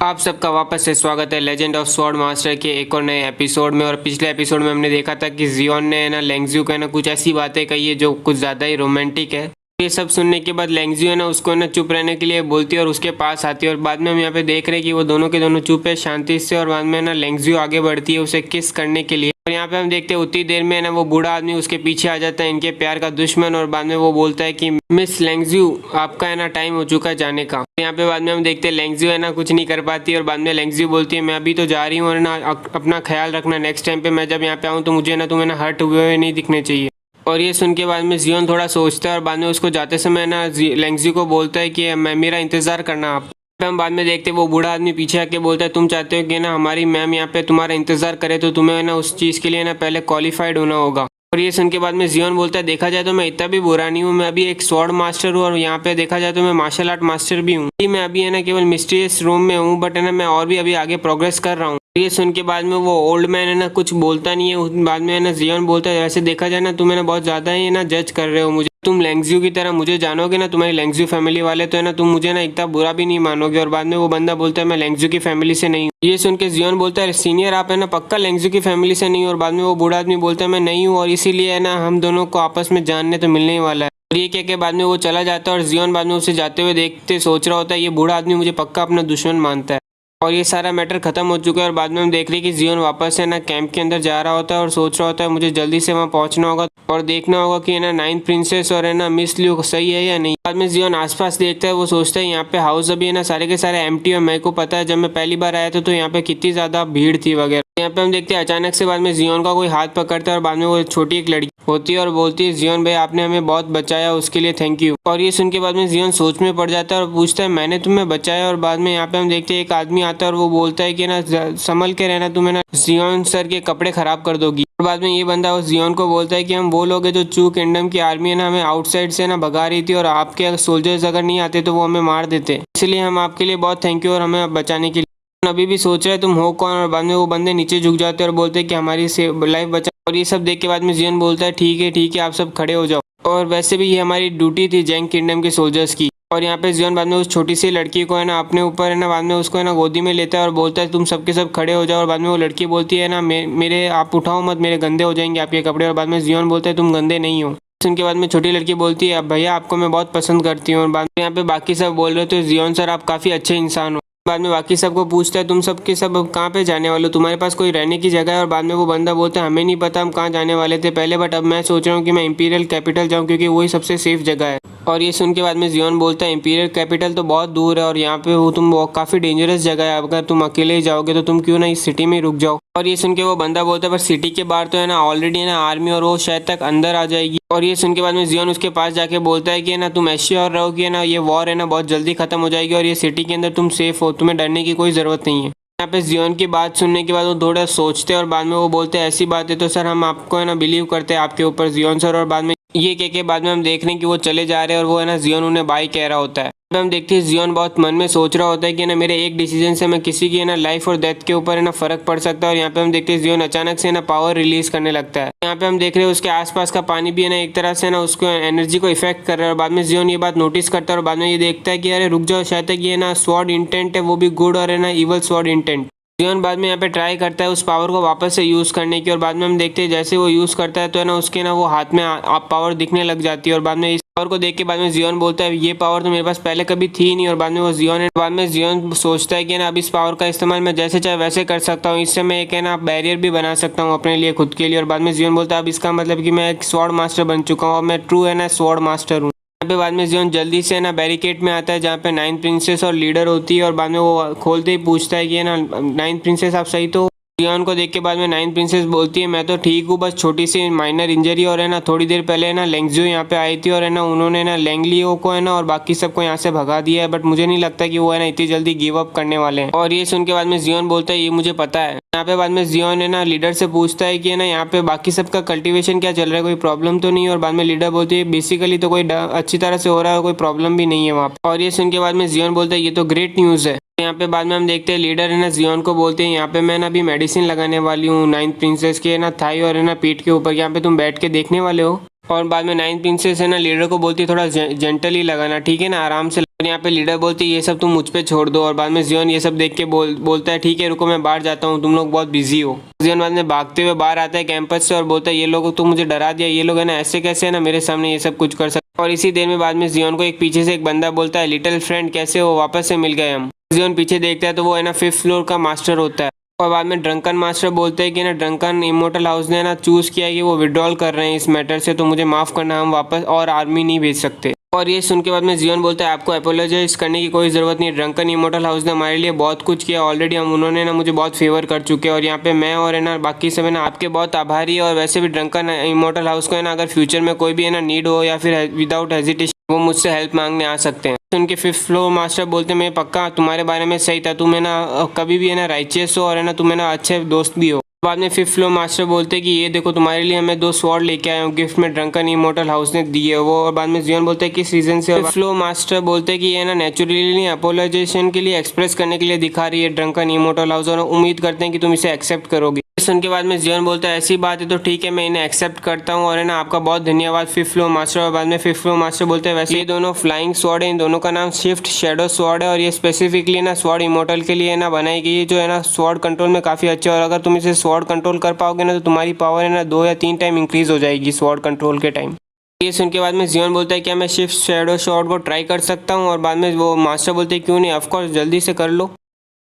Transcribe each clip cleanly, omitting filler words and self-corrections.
आप सबका वापस से स्वागत है लेजेंड ऑफ स्वॉर्ड मास्टर के एक और नए एपिसोड में। और पिछले एपिसोड में हमने देखा था कि जियोन ने ना लेंगज्यू को ना कुछ ऐसी बातें कही है जो कुछ ज़्यादा ही रोमांटिक है। ये सब सुनने के बाद लेंगज्यू है ना उसको ना चुप रहने के लिए बोलती है और उसके पास आती है। और बाद में हम यहाँ पे देख रहे हैं कि वो दोनों के दोनों चुप है शांति से। और बाद में ना लेंगज्यू आगे बढ़ती है उसे किस करने के लिए। और यहाँ पे हम देखते हैं उतनी देर में ना वो बूढ़ा आदमी उसके पीछे आ जाता है, इनके प्यार का दुश्मन। और बाद में वो बोलता है कि मिस लेंगज्यू आपका है ना टाइम हो चुका है जाने का। यहाँ पे बाद में हम देखते हैं लेंगज्यू है ना कुछ नहीं कर पाती। और बाद में लेंगज्यू बोलती है मैं अभी तो जा रही हूँ और ना अपना ख्याल रखना, नेक्स्ट टाइम पे मैं जब यहाँ पे आऊँ तो मुझे ना तुम्हें ना हर्ट हुए हुए नहीं दिखने चाहिए। और ये सुन के बाद में जियोन थोड़ा सोचता है और बाद में उसको जाते समय ना लेंगज्यू को बोलता है कि मैं मेरा इंतजार करना आप। हम बाद में देखते वो बूढ़ा आदमी पीछे आके बोलता है तुम चाहते हो कि ना हमारी मैम यहाँ पे तुम्हारा इंतजार करे तो तुम्हें ना उस चीज़ के लिए ना पहले क्वालिफाइड होना होगा। और ये सुन के बाद में जियोन बोलता है देखा जाए तो मैं इतना भी बुरा नहीं हूँ, मैं अभी एक स्वॉर्ड मास्टर हूँ और यहाँ पे देखा जाए तो मैं मार्शल आर्ट मास्टर भी हूँ। मैं अभी है ना केवल मिस्टीरियस रूम में हूँ, बट है ना मैं और भी अभी आगे प्रोग्रेस कर रहा हूँ। ये सुन के बाद में वो ओल्ड मैन है ना कुछ बोलता नहीं है। बाद में है ना जियोन बोलता है वैसे देखा जाए ना तुम है ना बहुत ज़्यादा ही ना जज कर रहे हो मुझे, तुम लेंगज्यू की तरह मुझे जानोगे ना, तुम्हारी लेंगज्यू फैमिली वाले तो है ना तुम मुझे ना इतना बुरा भी नहीं मानोगे। और बाद में वो बंदा बोलता है मैं लेंगज्यू की फैमिली से नहीं हूँ। ये सुन के जियोन बोलता है सीनियर आप है ना पक्का लेंगज्यू की फैमिली से नहीं हो। और बाद में वो बूढ़ा आदमी बोलता है मैं नहीं हूँ और इसीलिए है ना हम दोनों को आपस में जानने तो मिलने ही वाला है। और ये कह के बाद में वो चला जाता है और जियोन बाद में उसे जाते हुए देखते सोच रहा होता है ये बूढ़ा आदमी मुझे पक्का अपना दुश्मन मानता है। और ये सारा मैटर खत्म हो चुका है। और बाद में हम देख रहे हैं कि जियोन वापस है ना कैंप के अंदर जा रहा होता है और सोच रहा होता है मुझे जल्दी से वहाँ पहुँचना होगा और देखना होगा कि है ना नाइन्थ प्रिंसेस और है ना मिस ल्यू सही है या नहीं। बाद में जियोन आसपास देखता है, वो सोचता है यहाँ पे हाउस अभी है ना सारे के सारे एम्प्टी है। मेरे को पता है जब मैं पहली बार आया था तो यहाँ पे कितनी ज्यादा भीड़ थी वगैरह। यहाँ पे हम देखते हैं अचानक से बाद में जियोन का कोई हाथ पकड़ता है और बाद में वो छोटी एक लड़की होती है और बोलती है जियोन भाई आपने हमें बहुत बचाया उसके लिए थैंक यू। और ये सुन के बाद में जियोन सोच में पड़ जाता है और पूछता है मैंने तुम्हें बचाया। और बाद में यहाँ पे हम देखते हैं एक आदमी आता है और वो बोलता है कि ना संभल के रहना, तुम्हें ना जियोन सर के कपड़े खराब कर दोगी। और बाद में ये बंदा उस जियोन को बोलता है कि हम वो लोग हैं जो चू किंगडम की आर्मी है ना हमें आउटसाइड से ना भगा रही थी और आपके सोल्जर्स अगर नहीं आते तो वो हमें मार देते, इसलिए हम आपके लिए बहुत थैंक यू और हमें बचाने के लिए। अभी भी सोच रहे तुम हो कौन। और बाद में वो बंदे नीचे झुक जाते हैं और बोलते हैं कि हमारी लाइफ बचा। और ये सब देख के बाद में जियोन बोलता है ठीक है आप सब खड़े हो जाओ, और वैसे भी ये हमारी ड्यूटी थी जैंग किंगडम के सोल्जर्स की। और यहाँ पे जियोन बाद में उस छोटी सी लड़की को है ना अपने ऊपर है ना बाद में उसको है ना गोदी में लेता है और बोलता है तुम सबके सब खड़े हो जाओ। और बाद में वो लड़की बोलती है ना मेरे आप उठाओ मत, मेरे गंदे हो जाएंगे आपके कपड़े। और बाद में जियोन बोलता है तुम गंदे नहीं हो। उनके बाद में छोटी लड़की बोलती है भैया आपको मैं बहुत पसंद करती हूँ। और बाद में यहाँ पे बाकी सब बोल रहे थे जियोन सर आप काफ़ी अच्छे इंसान हो। बाद में बाकी सबको पूछता है तुम सब के सब कहाँ पे जाने वाले हो, तुम्हारे पास कोई रहने की जगह है। और बाद में वो बंदा बोलता है हमें नहीं पता हम कहाँ जाने वाले थे पहले, बट अब मैं सोच रहा हूँ कि मैं इंपीरियल कैपिटल जाऊँ क्योंकि वही सबसे सेफ जगह है। और ये सुन के बाद में जियोन बोलता है इंपीरियल कैपिटल तो बहुत दूर है और यहाँ पे वो तुम काफ़ी डेंजरस जगह है, अगर तुम अकेले ही जाओगे तो तुम क्यों ना इस सिटी में रुक जाओ। और ये सुन के वो बंदा बोलता है पर सिटी के बाहर तो है ना ऑलरेडी है ना आर्मी और वो शायद तक अंदर आ जाएगी। और ये सुन के बाद में जियोन उसके पास जाके बोलता है कि ना तुम एश्योर रहो कि ना ये वॉर है ना बहुत जल्दी खत्म हो जाएगी और ये सिटी के अंदर तुम सेफ हो, तुम्हें डरने की कोई ज़रूरत नहीं है। यहाँ पे जियोन की बात सुनने के बाद वो थोड़ा सोचते हैं और बाद में वो बोलते हैं ऐसी बात है तो सर हम आपको है ना बिलीव करते हैं आपके ऊपर जियोन सर। और बाद में ये कह के बाद में हम देख रहे हैं कि वो चले जा रहे हैं और वो है ना जियोन उन्हें बाय कह रहा होता है। हम देखते हैं जियोन बहुत मन में सोच रहा होता है कि ना मेरे एक डिसीजन से मैं किसी की ना लाइफ और डेथ के ऊपर है ना फर्क पड़ सकता है। और यहाँ पे हम देखते हैं जियोन अचानक से ना पावर रिलीज करने लगता है। यहाँ पे हम देख रहे हैं उसके आसपास का पानी भी है ना एक तरह से ना उसको एनर्जी को इफेक्ट कर रहा है। और बाद में जियोन ये बात नोटिस करता है और बाद में ये देखता है कि अरे रुक जाओ शायद तक ये ना स्वॉर्ड इंटेंट है वो भी गुड और है ना इवल स्वॉर्ड इंटेंट। जियोन बाद में यहाँ पे ट्राई करता है उस पावर को वापस से यूज़ करने की। और बाद में हम देखते हैं जैसे वो यूज़ करता है तो है ना उसके ना वो हाथ में आप पावर दिखने लग जाती है। और बाद में इस पावर को देख के बाद में जियोन बोलता है ये पावर तो मेरे पास पहले कभी थी नहीं। और बाद में वो बाद में जियोन सोचता है कि ना अब इस पावर का इस्तेमाल मैं जैसे चाहे वैसे कर सकता हूँ, इससे मैं एक है ना बैरियर भी बना सकता हूँ अपने लिए खुद के लिए। और बाद में जियोन बोलता है अब इसका मतलब कि मैं एक स्वॉर्ड मास्टर बन चुका हूँ और मैं ट्रू है ना स्वॉर्ड मास्टर हूँ। यहाँ पे बाद में जियोन जल्दी से ना बैरिकेड में आता है जहाँ पे नाइन प्रिंसेस और लीडर होती है। और बाद में वो खोलते ही पूछता है कि ना नाइन प्रिंसेस आप सही तो। जियोन को देख के बाद में नाइन प्रिंसेस बोलती है मैं तो ठीक हूँ, बस छोटी सी माइनर इंजरी और है ना थोड़ी देर पहले ना लेंगज्यू यहाँ पे आई थी और है ना उन्होंने ना लेंगलियो को है ना और बाकी सबको यहाँ से भगा दिया है, बट मुझे नहीं लगता कि वो है ना इतनी जल्दी गिव अप करने वाले हैं। और ये सुन के बाद में जियोन बोलता है ये मुझे पता है। यहाँ पे बाद में जियोन है ना लीडर से पूछता है कि ना यहाँ पे बाकी सबका कल्टीवेशन क्या चल रहा है, कोई प्रॉब्लम तो नहीं है। और बाद में लीडर बोलती है बेसिकली तो कोई अच्छी तरह से हो रहा है, कोई प्रॉब्लम भी नहीं है वहाँ पे। और ये सुन के बाद में जियोन बोलता है ये तो ग्रेट न्यूज़ है। यहाँ पे बाद में हम देखते हैं लीडर है ना जियोन को बोलते हैं यहाँ पे मैं ना अभी मेडिसिन लगाने वाली हूँ नाइन प्रिंसेस के ना थाई और है ना पीठ के ऊपर, यहाँ पे तुम बैठ के देखने वाले हो। और बाद में नाइन प्रिंसेस है ना लीडर को बोलती है थोड़ा जेंटली लगाना, ठीक है ना, आराम से और यहाँ पे लीडर बोलती है ये सब तुम मुझ पे छोड़ दो, और बाद में जियोन ये सब देख के बोलता है ठीक है रुको मैं बाहर जाता हूँ, तुम लोग बहुत बिजी हो। जियोन बाद में भागते हुए बाहर आता है कैंपस से और बोलता है ये लोग तो मुझे डरा दिया, ये लोग है ना ऐसे कैसे है ना मेरे सामने ये सब कुछ कर सकते। और इसी देर में बाद में जियोन को एक पीछे से एक बंदा बोलता है लिटिल फ्रेंड कैसे हो, वापस से मिल गए हम। जियोन पीछे देखता है तो वो है ना 5th फ्लोर का मास्टर होता है। और बाद में ड्रंकन मास्टर बोलते हैं कि ना ड्रंकन इमोर्टल हाउस ने ना चूज किया कि वो विड्रॉल कर रहे हैं इस मैटर से, तो मुझे माफ करना, हम वापस और आर्मी नहीं भेज सकते। और ये सुन के बाद में जियोन बोलता है आपको अपोलोजाइज करने की कोई ज़रूरत नहीं, ड्रंकन इमोर्टल हाउस ने हमारे लिए बहुत कुछ किया ऑलरेडी, हम उन्होंने ना मुझे बहुत फेवर कर चुके हैं, और यहाँ पे मैं और है ना बाकी सब है ना आपके बहुत आभारी है। और वैसे भी ड्रंकन इमोर्टल हाउस को है ना अगर फ्यूचर में कोई भी है ना नीड हो या फिर विदाउट हेजिटेशन वो मुझसे हेल्प मांगने आ सकते हैं। उनके 5th फ्लोर मास्टर बोलते हैं मैं पक्का तुम्हारे बारे में सही था, तुम है ना कभी भी है ना राइचियस हो और है ना तुम है ना अच्छे दोस्त भी हो। बाद में 5th फ्लोर मास्टर बोलते हैं कि ये देखो तुम्हारे लिए हमें 2 स्वॉर्ड लेके आए हूँ गिफ्ट में, ड्रंकन इमोर्टल हाउस ने दिए वो। और बाद में जियोन बोलते हैं किस रीजन से। 5th फ्लोर मास्टर बोलते हैं कि ये ना नेचुरली अपोलोजाइजेशन के लिए एक्सप्रेस करने के लिए दिखा रही है ड्रंकन इमोर्टल हाउस, और उम्मीद करते हैं कि तुम इसे एक्सेप्ट करोगे। सुन के बाद में जियोन बोलता है ऐसी बात है तो ठीक है मैं इन्हें एक्सेप्ट करता हूँ, और है ना आपका बहुत धन्यवाद 5th फ्लोर मास्टर। और बाद में 5th फ्लोर मास्टर बोलते हैं वैसे ये दोनों फ्लाइंग स्वॉर्ड है, इन दोनों का नाम शिफ्ट शैडो स्वॉर्ड है, और ये स्पेसिफिकली ना स्वॉर्ड इमोर्टल के लिए ना बनाई गई है जो है ना स्वॉर्ड कंट्रोल में काफ़ी अच्छा है, और अगर तुम इसे स्वॉर्ड कंट्रोल कर पाओगे ना तो तुम्हारी पावर है ना 2 या 3 टाइम इंक्रीज हो जाएगी स्वॉर्ड कंट्रोल के टाइम। ये सुन के बाद में जियोन बोलता है क्या मैं शिफ्ट शैडो स्वॉर्ड को ट्राई कर सकता हूँ, और बाद में वो मास्टर बोलते हैं क्यों नहीं, ऑफकोर्स जल्दी से कर लो।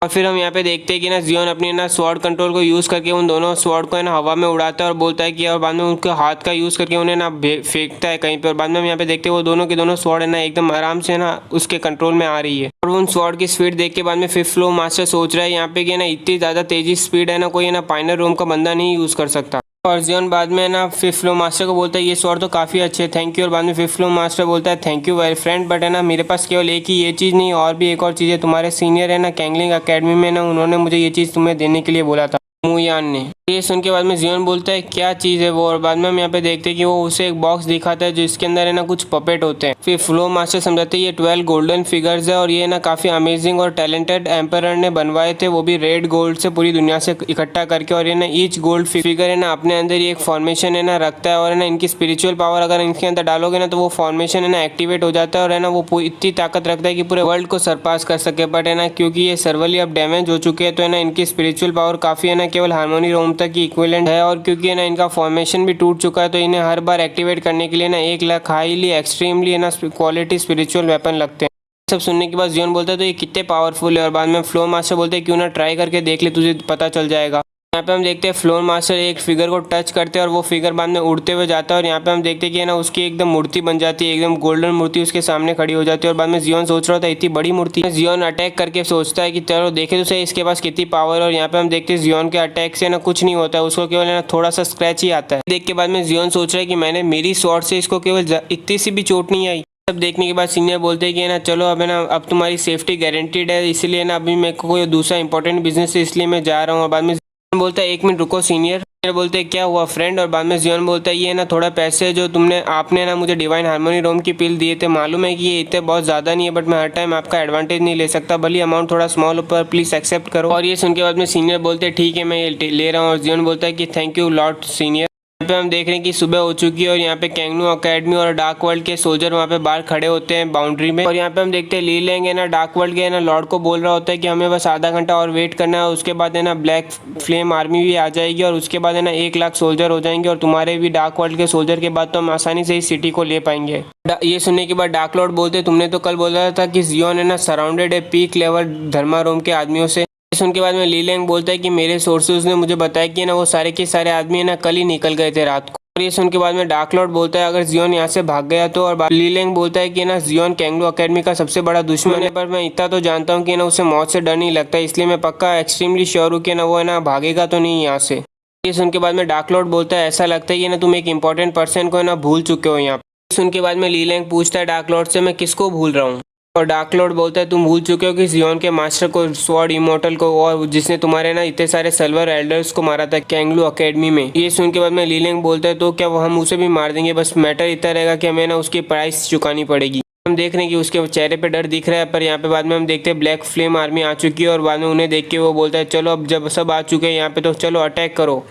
और फिर हम यहाँ पे देखते हैं कि ना जियोन अपनी ना स्वॉर्ड कंट्रोल को यूज़ करके उन दोनों स्वॉर्ड को है ना हवा में उड़ाता है और बोलता है कि और बाद में उनके हाथ का यूज़ करके उन्हें ना फेंकता है कहीं पे, और बाद में हम यहाँ पे देखते हैं वो दोनों के दोनों स्वॉर्ड है ना एकदम आराम से ना उसके कंट्रोल में आ रही है। और उन स्वॉर्ड की स्पीड देख के बाद में 5th फ्लोर मास्टर सोच रहा है यहाँ पे कि ना इतनी ज़्यादा तेजी स्पीड है ना कोई ना पाइनर रूम का बंदा नहीं यूज़ कर सकता। और जियोन बाद में ना 5th फ्लोर मास्टर को बोलता है ये स्वॉर्ड तो काफ़ी अच्छे है थैंक यू, और बाद में 5th फ्लोर मास्टर बोलता है thank you very friend, but है ना मेरे पास केवल एक ही ये चीज़ नहीं और भी एक और चीज़ है, तुम्हारे सीनियर है ना कैंगलिंग अकेडमी में ना उन्होंने मुझे ये चीज़ तुम्हें देने के लिए बोला था मुयान ने। ये सुन के बाद में जियोन बोलता है क्या चीज़ है वो, और बाद में हम यहाँ पे देखते हैं कि वो उसे एक बॉक्स दिखाता है जिसके अंदर है ना कुछ पपेट होते हैं। फिर फ्लो मास्टर समझाते हैं ये 12 गोल्डन फिगर्स है और ये ना काफ़ी अमेजिंग और टैलेंटेड एम्परर ने बनवाए थे, वो भी रेड गोल्ड से पूरी दुनिया से इकट्ठा करके, और ये ना ईच गोल्ड फिगर है ना अपने अंदर ये एक फॉर्मेशन है ना रखता है, और है ना इनकी स्पिरिचुअल पावर अगर इनके अंदर डालोगे ना तो वो फॉर्मेशन है ना एक्टिवेट हो जाता है, और है ना वो इतनी ताकत रखता है कि पूरे वर्ल्ड को सरपास कर सके। बट है ना क्योंकि ये सर्वली अब डैमेज हो चुके हैं तो है ना इनकी स्पिरिचुअल पावर काफ़ी है ना केवल हार्मोनी रोम तक की इक्विवेलेंट है, और क्योंकि है ना इनका फॉर्मेशन भी टूट चुका है तो इन्हें हर बार एक्टिवेट करने के लिए ना 1 लाख हाईली एक्सट्रीमली है ना क्वालिटी स्पिरिचुअल वेपन लगते हैं। सब सुनने के बाद जियोन बोलता है तो ये कितने पावरफुल है, और बाद में फ्लोर मास्टर बोलते हैं क्यों ना ट्राई करके देख ले तुझे पता चल जाएगा। यहाँ पे हम देखते हैं फ्लोर मास्टर एक फिगर को टच करते हैं और वो फिगर बाद में उड़ते हुए जाता है, और यहाँ पे हम देखते हैं कि ना उसकी एकदम मूर्ति बन जाती है, एकदम गोल्डन मूर्ति उसके सामने खड़ी हो जाती है। और बाद में जियोन सोच रहा था इतनी बड़ी मूर्ति, जियोन अटैक करके सोचता है कि चलो देखे तो सही इसके पास कितनी पावर है, और यहाँ पे हम देखते हैं जियोन के अटैक से ना कुछ नहीं होता है, उसको केवल ना थोड़ा सा स्क्रैच ही आता है। देख के बाद में जियोन सोच रहा है कि मैंने मेरी शॉट से इसको केवल इतनी सी भी चोट नहीं आई। सब देखने के बाद सीनियर बोलते हैं कि ना चलो अब है ना अब तुम्हारी सेफ्टी गारंटीड है, इसलिए ना अभी मेरे को कोई दूसरा इंपॉर्टेंट बिजनेस है इसलिए मैं जा रहा हूँ। और बाद में बोलता है 1 मिनट रुको सीनियर बोलते हैं क्या हुआ फ्रेंड, और बाद में जियोन बोलता है ये ना थोड़ा पैसे जो आपने ना मुझे डिवाइन हार्मोनी रोम की पिल दिए थे, मालूम है कि ये इतने बहुत ज़्यादा नहीं है बट मैं हर टाइम आपका एडवांटेज नहीं ले सकता, भले अमाउंट थोड़ा स्मॉल ऊपर प्लीज़ एक्सेप्ट करो। और ये सुन के बाद में सीनियर बोलते हैं ठीक है मैं ये ले रहा हूँ, और जियोन बोलता है कि थैंक यू लॉर्ड सीनियर। यहाँ पे हम देख रहे हैं कि सुबह हो चुकी है और यहाँ पे कैंगनू अकेडमी और डार्क वर्ल्ड के सोल्जर वहाँ पे बाहर खड़े होते हैं बाउंड्री में, और यहाँ पे हम देखते हैं ली लेंगे ना डार्क वर्ल्ड के ना लॉर्ड को बोल रहा होता है कि हमें बस आधा घंटा और वेट करना है, उसके बाद है ना ब्लैक फ्लेम आर्मी भी आ जाएगी और उसके बाद है ना 1 लाख सोल्जर हो जाएंगे, और तुम्हारे भी डार्क वर्ल्ड के सोल्जर के बाद तो हम आसानी से इस सिटी को ले पाएंगे। ये सुनने के बाद डार्क लॉर्ड बोलते तुमने तो कल बोला था कि जियोन है ना सराउंडेड है पीक लेवल धर्मारोम के आदमियों से। सुन के बाद में ली लेंग बोलता है कि मेरे सोर्सेज ने मुझे बताया कि ना वो सारे के सारे आदमी है ना कल ही निकल गए थे रात को। और ये सुन के बाद में डार्क लॉर्ड बोलता है अगर जियोन यहाँ से भाग गया तो, और ली लेंग बोलता है कि ना जियोन कैंगलू अकेडमी का सबसे बड़ा दुश्मन है, पर मैं इतना तो जानता हूँ कि ना उसे मौत से डर नहीं लगता, इसलिए मैं पक्का एक्सट्रीमली श्योर हूँ कि ना वो है ना भागेगा तो नहीं यहाँ से। ये सुन के बाद में डार्क लॉर्ड बोलता है ऐसा लगता है कि ना तुम एक इंपॉर्टेंट पर्सन को है ना भूल चुके हो यहाँ पे। सुन के बाद में ली लेंग पूछता है डार्क लॉर्ड से मैं किसको भूल रहा हूँ, और डार्क लॉर्ड बोलता है तुम भूल चुके हो कि जियोन के मास्टर को, स्वॉर्ड इमोर्टल को, और जिसने तुम्हारे ना इतने सारे सिल्वर एल्डर्स को मारा था कैंगलू अकेडमी में। ये सुन के बाद में ली लेंग बोलता है तो क्या वो हम उसे भी मार देंगे, बस मैटर इतना रहेगा कि हमें ना उसकी प्राइस चुकानी पड़ेगी। हम देख रहे हैं कि उसके चेहरे पे डर दिख रहा है, पर यहाँ पे बाद में हम देखते हैं ब्लैक फ्लेम आर्मी आ चुकी है, और बाद में उन्हें देख के वो बोलता है चलो अब जब सब आ चुके हैं यहाँ पे तो चलो अटैक करो।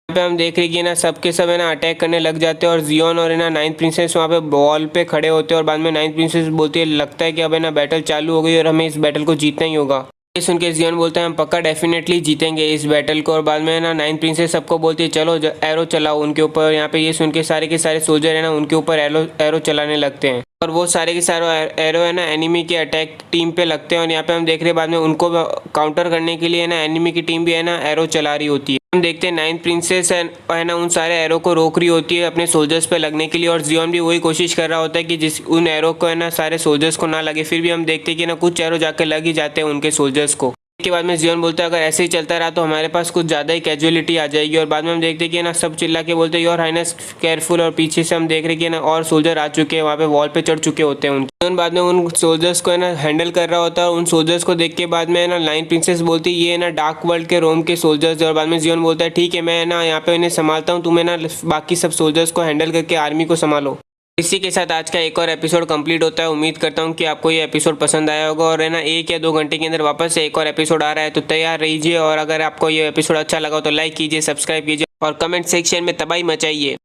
यहाँ पे हम देख रहे हैं कि ना सबके सब है ना अटैक करने लग जाते हैं और जियोन और है ना नाइन्थ प्रिंसेस वहाँ पे वॉल पे खड़े होते हैं और बाद में नाइन्थ प्रिंसेस बोलती है लगता है कि अब है ना बैटल चालू हो गई और हमें इस बैटल को जीतना ही होगा। ये सुन के जियोन बोलता है हम पक्का डेफिनेटली जीतेंगे इस बैटल को और बाद में ना नाइन्थ प्रिंसेस सबको बोलती है चलो एरो चलाओ उनके ऊपर। यहाँ पे ये सुन के सारे सोल्जर है ना उनके ऊपर एरो चलाने लगते हैं और वो सारे के सारे एरो है ना एनिमी के अटैक टीम पे लगते हैं और यहाँ पे हम देख रहे हैं बाद में उनको काउंटर करने के लिए है ना एनिमी की टीम भी है ना एरो चला रही होती है। हम देखते हैं नाइन्थ प्रिंसेस है ना उन सारे एरो को रोक रही होती है अपने सोल्जर्स पे लगने के लिए और जियोन भी वही कोशिश कर रहा होता है कि जिस उन एरो को है ना सारे सोल्जर्स को ना लगे। फिर भी हम देखते हैं कि ना कुछ एरो जाकर लग ही जाते हैं उनके सोल्जर्स को। के बाद में जियोन बोलता है अगर ऐसे ही चलता रहा तो हमारे पास कुछ ज़्यादा ही कैजुअलिटी आ जाएगी और बाद में हम देखते हैं कि ना सब चिल्ला के बोलते हैं योर हाइनेस केयरफुल और पीछे से हम देख रहे हैं कि ना और सोल्जर आ चुके हैं वहाँ पे वॉल पे चढ़ चुके होते हैं उनके। जियोन बाद में उन सोल्जर्स को है ना हैंडल कर रहा होता है और उन सोल्जर्स को देख के बाद में है ना नाइन्थ प्रिंसेस बोलती है ये है ना डार्क वर्ल्ड के रोम के सोल्जर्स और बाद में जियोन बोलता है ठीक है मैं ना यहाँ पे इन्हें संभालता हूँ तुम्हें ना बाकी सब सोल्जर्स को हैंडल करके आर्मी को संभालो। इसी के साथ आज का एक और एपिसोड कंप्लीट होता है। उम्मीद करता हूँ कि आपको ये एपिसोड पसंद आया होगा और है ना 1 या 2 घंटे के अंदर वापस से एक और एपिसोड आ रहा है तो तैयार रहिए और अगर आपको ये एपिसोड अच्छा लगा तो लाइक कीजिए, सब्सक्राइब कीजिए और कमेंट सेक्शन में तबाही मचाइए।